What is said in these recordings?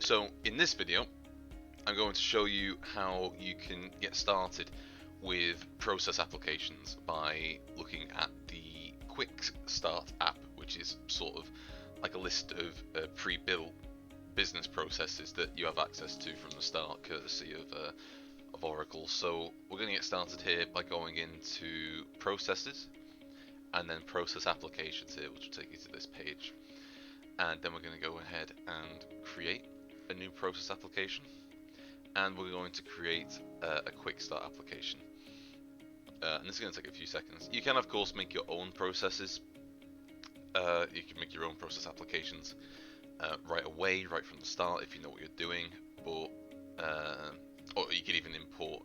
So in this video, I'm going to show you how you can get started with process applications by looking at the QuickStart app, which is sort of like a list of pre-built business processes that you have access to from the start, courtesy of Oracle. So we're going to get started here by going into processes and then process applications here, which will take you to this page. And then we're going to go ahead and create a new process application, and we're going to create a QuickStart application. And this is going to take a few seconds. You can of course make your own processes. You can make your own process applications right away, right from the start, if you know what you're doing. But or you could even import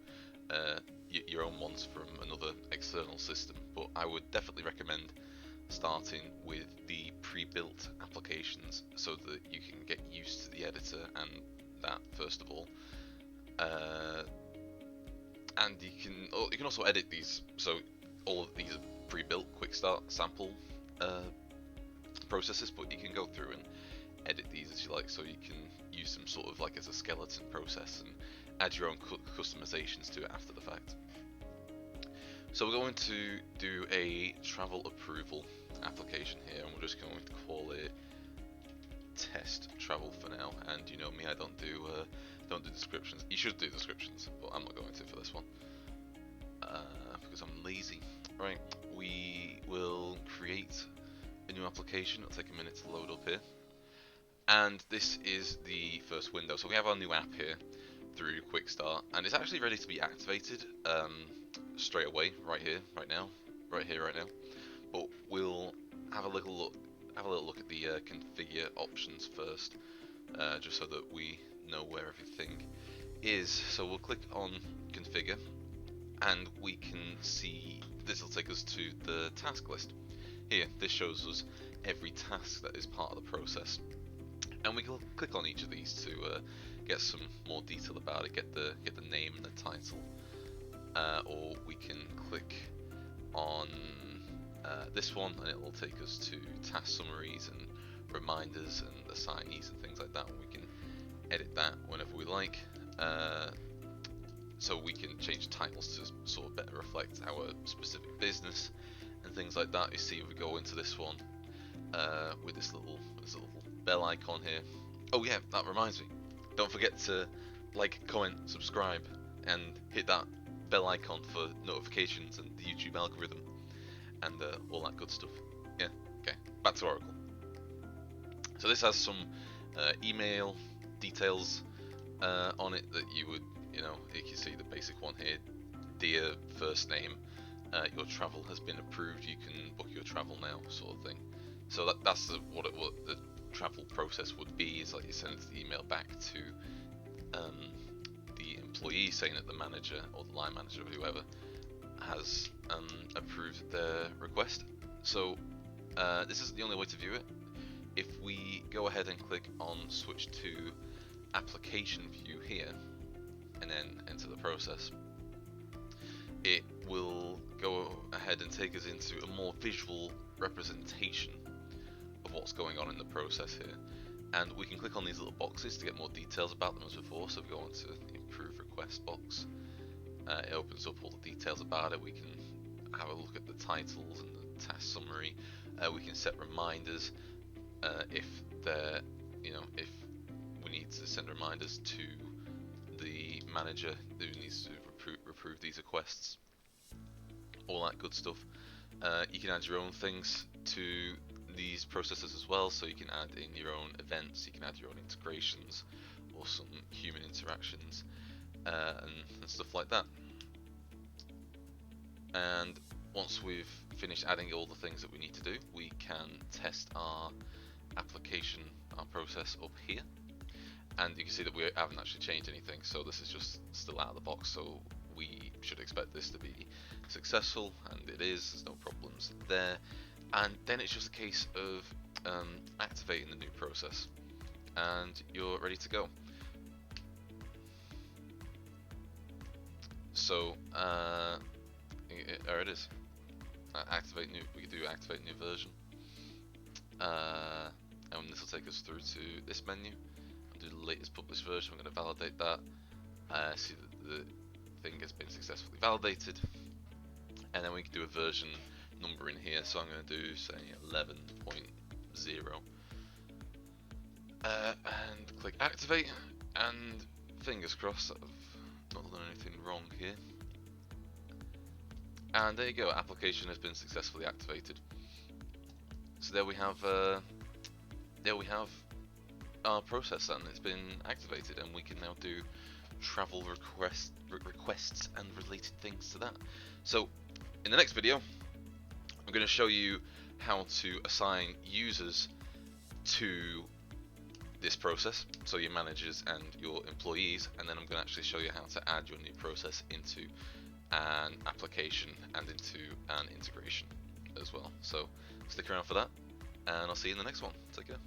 your own ones from another external system. But I would definitely recommend starting with the pre-built applications so that you can get used to the editor and that first of all. And you can also edit these. So all of these are pre-built QuickStart sample processes, but you can go through and edit these as you like. So you can use them sort of like as a skeleton process and add your own customizations to it after the fact. So we're going to do a travel approval application here, and we're just going to call it test travel for now. And you know me, I don't do descriptions. You should do descriptions, but I'm not going to for this one because I'm lazy. Right, we will create a new application. It'll take a minute to load up here, and this is the first window. So we have our new app here through QuickStart, and it's actually ready to be activated straight away, right here, right now. But we'll have a little look at the configure options first, just so that we know where everything is. So we'll click on configure, and we can see this will take us to the task list. Here, this shows us every task that is part of the process, and we can click on each of these to get some more detail about it, get the name and the title, or we can click on this one and it will take us to task summaries and reminders and assignees and things like that, and we can edit that whenever we like. So we can change titles to sort of better reflect our specific business and things like that. You see, if we go into this one with this little bell icon here. Oh yeah, that reminds me. Don't forget to like, comment, subscribe, and hit that bell icon for notifications and the YouTube algorithm and all that good stuff. Yeah, okay, back to Oracle. So this has some email details on it that you would, you can see the basic one here. Dear first name, your travel has been approved, you can book your travel now, sort of thing. So that's what the travel process would be. Is like you send the email back to the employee saying that the manager or the line manager or whoever has approved their request. So this isn't the only way to view it. If we go ahead and click on switch to application view here and then enter the process, it will go ahead and take us into a more visual representation of what's going on in the process here, and we can click on these little boxes to get more details about them as before. So we go into the improve request box. It opens up all the details about it. We can have a look at the titles and the task summary. We can set reminders if they're, if we need to send reminders to the manager who needs to approve these requests. All that good stuff. You can add your own things to these processes as well, so you can add in your own events, you can add your own integrations or some human interactions and stuff like that. And once we've finished adding all the things that we need to do, we can test our application, our process up here, and you can see that we haven't actually changed anything, so this is just still out of the box. So we should expect this to be successful, and it is. There's no problems there. And then it's just a case of activating the new process, and you're ready to go. So there it is. Activate new. We can do activate new version, and this will take us through to this menu. do the latest published version. We're going to validate that. See that the thing has been successfully validated, and then we can do a version number in here. So I'm going to do say 11.0, and click activate. And fingers crossed that I've not done anything wrong here. And there you go, application has been successfully activated. So there we have our process, and it's been activated, and we can now do travel requests and related things to that. So in the next video, I'm going to show you how to assign users to this process, so your managers and your employees, and then I'm going to actually show you how to add your new process into an application and into an integration as well. So stick around for that, and I'll see you in the next one. Take care.